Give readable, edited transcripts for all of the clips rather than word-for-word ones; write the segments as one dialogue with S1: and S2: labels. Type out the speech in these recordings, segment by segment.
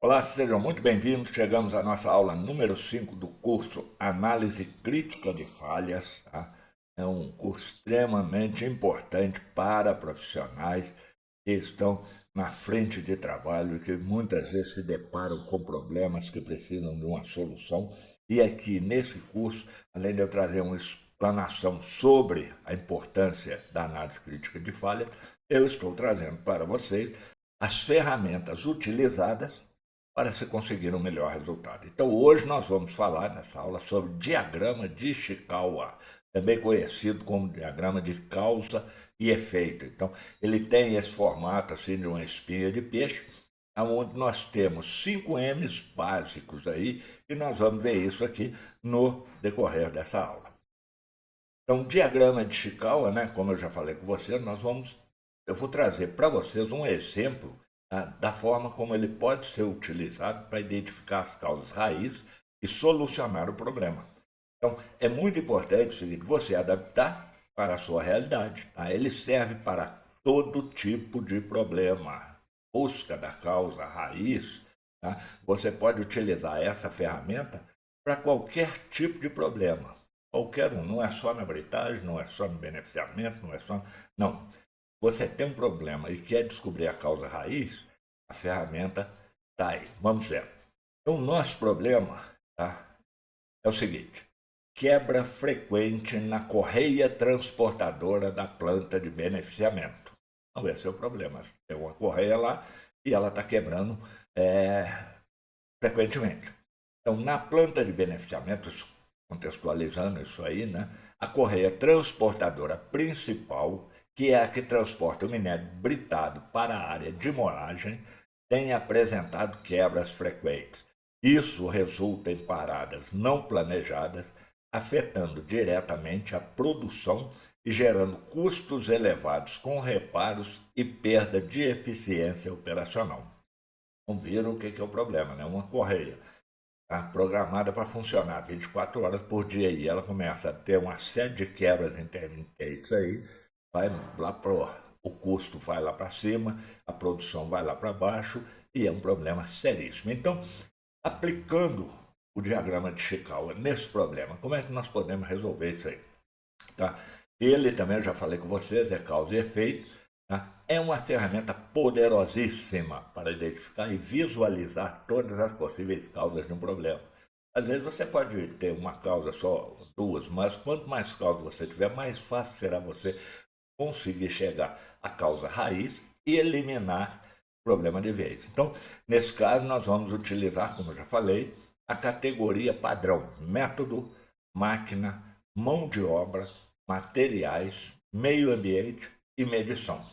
S1: Olá, sejam muito bem-vindos. Chegamos à nossa aula número 5 do curso Análise Crítica de Falhas. Tá? É um curso extremamente importante para profissionais que estão na frente de trabalho e que muitas vezes se deparam com problemas que precisam de uma solução. E aqui nesse curso, além de eu trazer uma explanação sobre a importância da análise crítica de falhas, eu estou trazendo para vocês as ferramentas utilizadas para se conseguir um melhor resultado. Então, hoje nós vamos falar nessa aula sobre diagrama de Ishikawa, também conhecido como diagrama de causa e efeito. Então, ele tem esse formato assim de uma espinha de peixe, onde nós temos 5 M's básicos aí, e nós vamos ver isso aqui no decorrer dessa aula. Então, diagrama de Ishikawa, né, como eu já falei com você, eu vou trazer para vocês um exemplo da forma como ele pode ser utilizado para identificar as causas raiz e solucionar o problema. Então, é muito importante o seguinte, você adaptar para a sua realidade. Tá? Ele serve para todo tipo de problema. Busca da causa raiz, tá? Você pode utilizar essa ferramenta para qualquer tipo de problema. Qualquer um, não é só na britagem, não é só no beneficiamento, não é só. Não. Você tem um problema e quer descobrir a causa raiz, a ferramenta está aí. Vamos ver. Então, o nosso problema, tá, é o seguinte: quebra frequente na correia transportadora da planta de beneficiamento. Então, esse é o problema. Tem uma correia lá e ela está quebrando é, frequentemente. Então, na planta de beneficiamento, contextualizando isso aí, né, a correia transportadora principal, que é a que transporta o minério britado para a área de moagem, tem apresentado quebras frequentes. Isso resulta em paradas não planejadas, afetando diretamente a produção e gerando custos elevados com reparos e perda de eficiência operacional. Então, viram o que é o problema, né? Uma correia tá programada para funcionar 24 horas por dia e ela começa a ter uma série de quebras intermitentes aí, vai lá pro, o custo vai lá para cima, a produção vai lá para baixo e é um problema seríssimo. Então, aplicando o diagrama de Chikawa nesse problema, como é que nós podemos resolver isso aí? Tá? Ele também, eu já falei com vocês, é causa e efeito. Tá? É uma ferramenta poderosíssima para identificar e visualizar todas as possíveis causas de um problema. Às vezes você pode ter uma causa só, duas, mas quanto mais causas você tiver, mais fácil será você conseguir chegar à causa raiz e eliminar o problema de vez. Então, nesse caso, nós vamos utilizar, como eu já falei, a categoria padrão: método, máquina, mão de obra, materiais, meio ambiente e medição.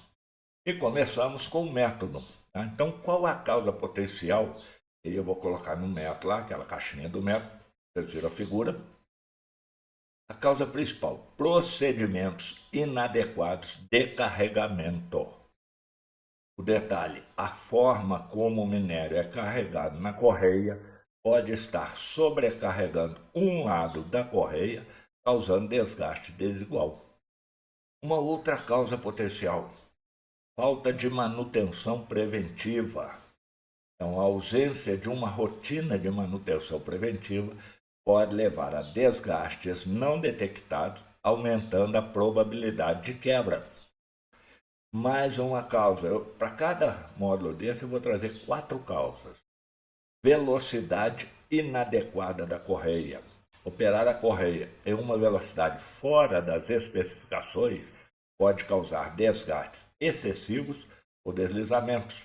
S1: E começamos com o método. Tá? Então, qual a causa potencial? E eu vou colocar no método lá, aquela caixinha do método, vocês viram a figura. A causa principal: procedimentos inadequados de carregamento. O detalhe: a forma como o minério é carregado na correia pode estar sobrecarregando um lado da correia, causando desgaste desigual. Uma outra causa potencial: falta de manutenção preventiva. Então, a ausência de uma rotina de manutenção preventiva pode levar a desgastes não detectados, aumentando a probabilidade de quebra. Mais uma causa. Para cada módulo desse, eu vou trazer 4 causas. Velocidade inadequada da correia. Operar a correia em uma velocidade fora das especificações pode causar desgastes excessivos ou deslizamentos,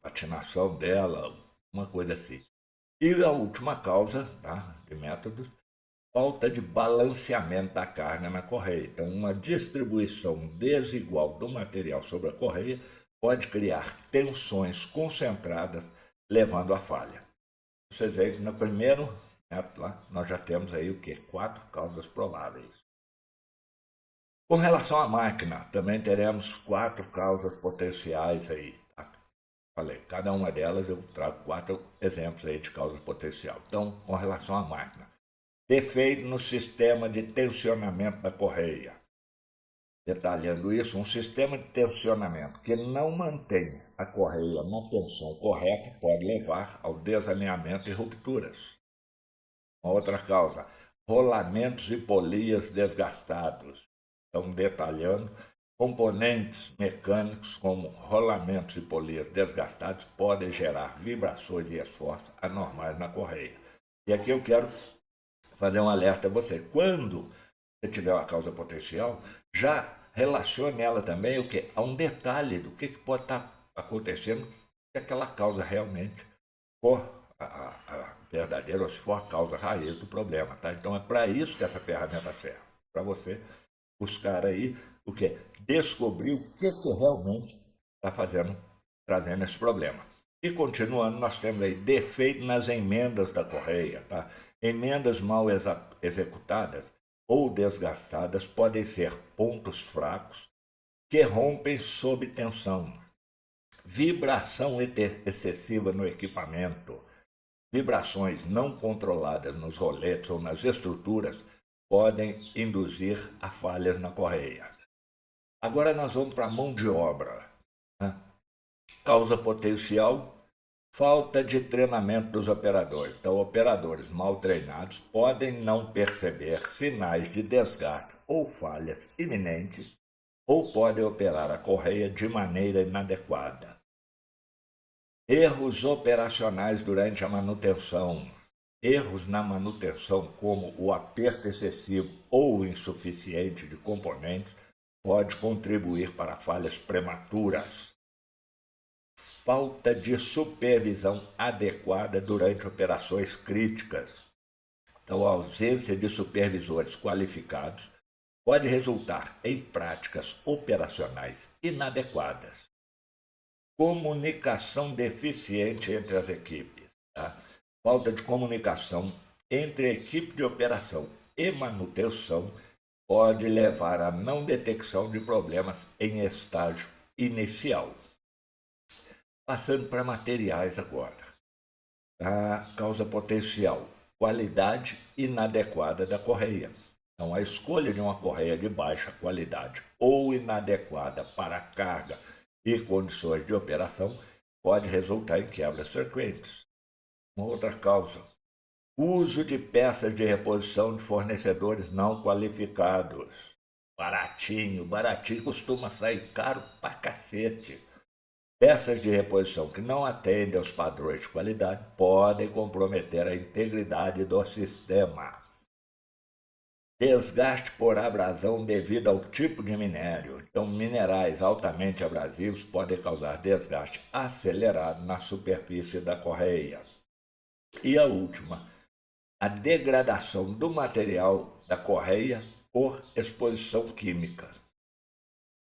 S1: patinação dela, uma coisa assim. E a última causa, tá, de métodos: falta de balanceamento da carga na correia. Então, uma distribuição desigual do material sobre a correia pode criar tensões concentradas, levando à falha. Vocês veem que no primeiro método lá, nós já temos aí o quê? 4 causas prováveis. Com relação à máquina, também teremos 4 causas potenciais aí. Tá? Falei, cada uma delas eu trago 4 exemplos aí de causa potencial. Então, com relação à máquina: defeito no sistema de tensionamento da correia. detalhando isso, um sistema de tensionamento que não mantém a correia na tensão correta pode levar ao desalinhamento e rupturas. Uma outra causa, rolamentos e polias desgastados. Estão detalhando, componentes mecânicos como rolamentos e polias desgastados podem gerar vibrações e esforços anormais na correia. E aqui eu quero fazer um alerta a você. Quando você tiver uma causa potencial, já relacione ela também o quê? A um detalhe do que pode estar acontecendo se aquela causa realmente for a verdadeira ou se for a causa raiz do problema. Tá? Então é para isso que essa ferramenta serve, para você buscar aí o quê? Descobrir o que realmente está trazendo esse problema. E continuando, nós temos aí defeito nas emendas da correia. Tá? Emendas mal executadas ou desgastadas podem ser pontos fracos que rompem sob tensão, vibração excessiva no equipamento, vibrações não controladas nos roletes ou nas estruturas podem induzir a falhas na correia. Agora nós vamos para a mão de obra. Né? Causa potencial, falta de treinamento dos operadores. Então, operadores mal treinados podem não perceber sinais de desgaste ou falhas iminentes ou podem operar a correia de maneira inadequada. Erros operacionais durante a manutenção. Erros na manutenção, como o aperto excessivo ou insuficiente de componentes, pode contribuir para falhas prematuras. Falta de supervisão adequada durante operações críticas. Então, a ausência de supervisores qualificados pode resultar em práticas operacionais inadequadas. Comunicação deficiente entre as equipes. Tá? Falta de comunicação entre a equipe de operação e manutenção pode levar à não detecção de problemas em estágio inicial. Passando para materiais agora. A causa potencial, qualidade inadequada da correia. Então, a escolha de uma correia de baixa qualidade ou inadequada para a carga e condições de operação pode resultar em quebras frequentes. Uma outra causa, uso de peças de reposição de fornecedores não qualificados. Baratinho costuma sair caro pra cacete. Peças de reposição que não atendem aos padrões de qualidade podem comprometer a integridade do sistema. Desgaste por abrasão devido ao tipo de minério. Então, minerais altamente abrasivos podem causar desgaste acelerado na superfície da correia. E a última, a degradação do material da correia por exposição química.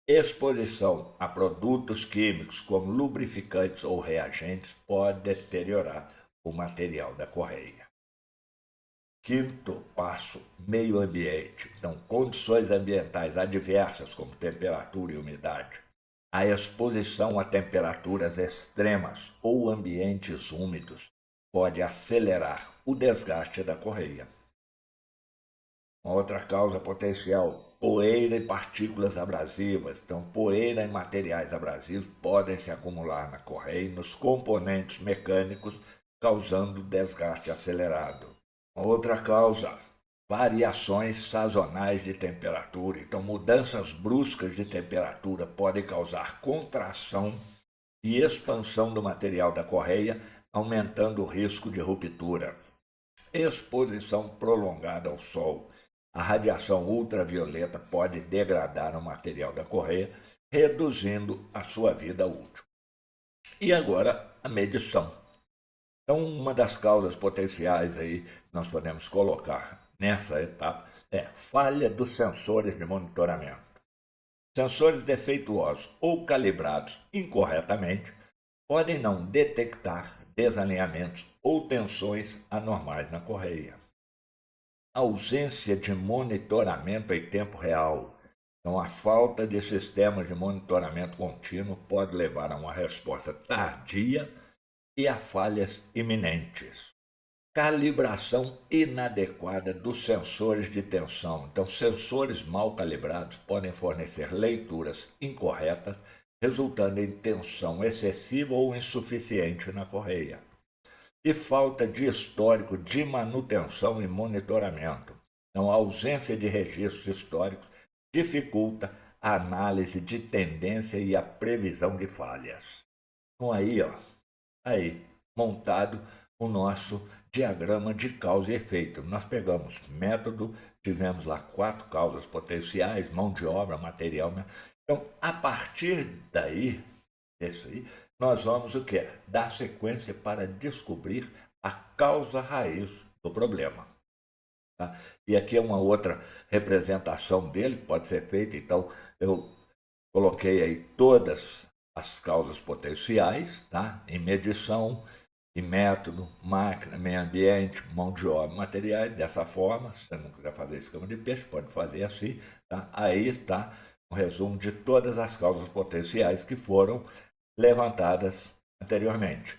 S1: Exposição a produtos químicos como lubrificantes ou reagentes pode deteriorar o material da correia. Quinto passo, meio ambiente. Então, condições ambientais adversas, como temperatura e umidade. A exposição a temperaturas extremas ou ambientes úmidos pode acelerar o desgaste da correia. Uma outra causa potencial, poeira e partículas abrasivas. Então, poeira e materiais abrasivos podem se acumular na correia e nos componentes mecânicos, causando desgaste acelerado. Uma outra causa, variações sazonais de temperatura. Então, mudanças bruscas de temperatura podem causar contração e expansão do material da correia, aumentando o risco de ruptura. Exposição prolongada ao sol. A radiação ultravioleta pode degradar o material da correia, reduzindo a sua vida útil. E agora, a medição. Então, uma das causas potenciais aí que nós podemos colocar nessa etapa é falha dos sensores de monitoramento. Sensores defeituosos ou calibrados incorretamente podem não detectar desalinhamentos ou tensões anormais na correia. Ausência de monitoramento em tempo real. Então, a falta de sistemas de monitoramento contínuo pode levar a uma resposta tardia e a falhas iminentes. calibração inadequada dos sensores de tensão. Então, sensores mal calibrados podem fornecer leituras incorretas, resultando em tensão excessiva ou insuficiente na correia. E falta de histórico de manutenção e monitoramento. Então, a ausência de registros históricos dificulta a análise de tendência e a previsão de falhas. Então, aí, montado o nosso diagrama de causa e efeito. Nós pegamos método, tivemos lá 4 causas potenciais, mão de obra, material. Então, a partir disso aí, nós vamos o quê? Dar sequência para descobrir a causa raiz do problema. Tá? E aqui é uma outra representação dele, pode ser feita, então eu coloquei aí todas as causas potenciais, tá? Em medição, em método, máquina, meio ambiente, mão de obra, materiais, dessa forma. Se você não quiser fazer esquema de peixe, pode fazer assim. Tá? Aí está um resumo de todas as causas potenciais que foram levantadas anteriormente.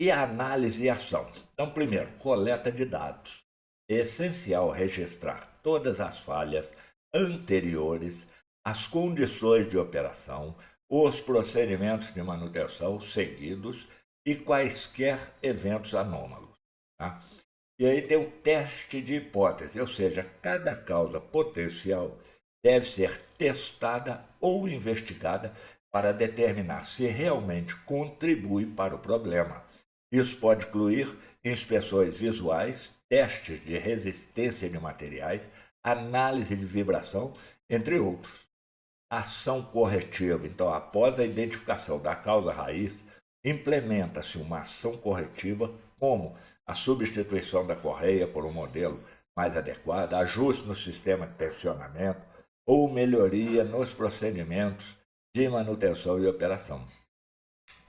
S1: E a análise e ação. Então, primeiro, coleta de dados. É essencial registrar todas as falhas anteriores, as condições de operação, os procedimentos de manutenção seguidos e quaisquer eventos anômalos. Tá? E aí tem o teste de hipótese, ou seja, cada causa potencial deve ser testada ou investigada para determinar se realmente contribui para o problema. Isso pode incluir inspeções visuais, testes de resistência de materiais, análise de vibração, entre outros. Ação corretiva. Então, após a identificação da causa raiz, implementa-se uma ação corretiva, como a substituição da correia por um modelo mais adequado, ajuste no sistema de tensionamento ou melhoria nos procedimentos de manutenção e operação.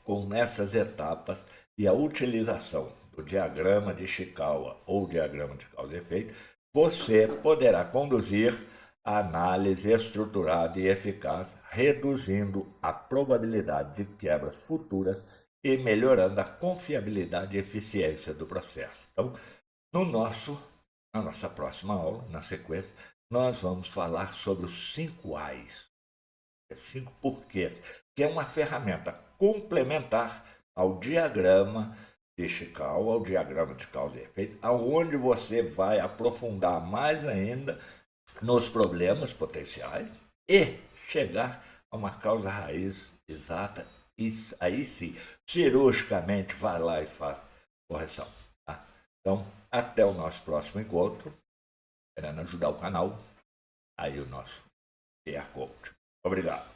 S1: Com essas etapas e a utilização do diagrama de Ishikawa ou diagrama de causa e efeito, você poderá conduzir a análise estruturada e eficaz, reduzindo a probabilidade de quebras futuras e melhorando a confiabilidade e eficiência do processo. Então, na nossa próxima aula, na sequência, nós vamos falar sobre os 5 A's, 5 porquês, que é uma ferramenta complementar ao diagrama de Ishikawa, ao diagrama de causa e efeito, aonde você vai aprofundar mais ainda nos problemas potenciais e chegar a uma causa raiz exata e aí sim, cirurgicamente vai lá e faz correção. Tá? Então, até o nosso próximo encontro, querendo ajudar o canal, aí o nosso QR Code. Obrigado.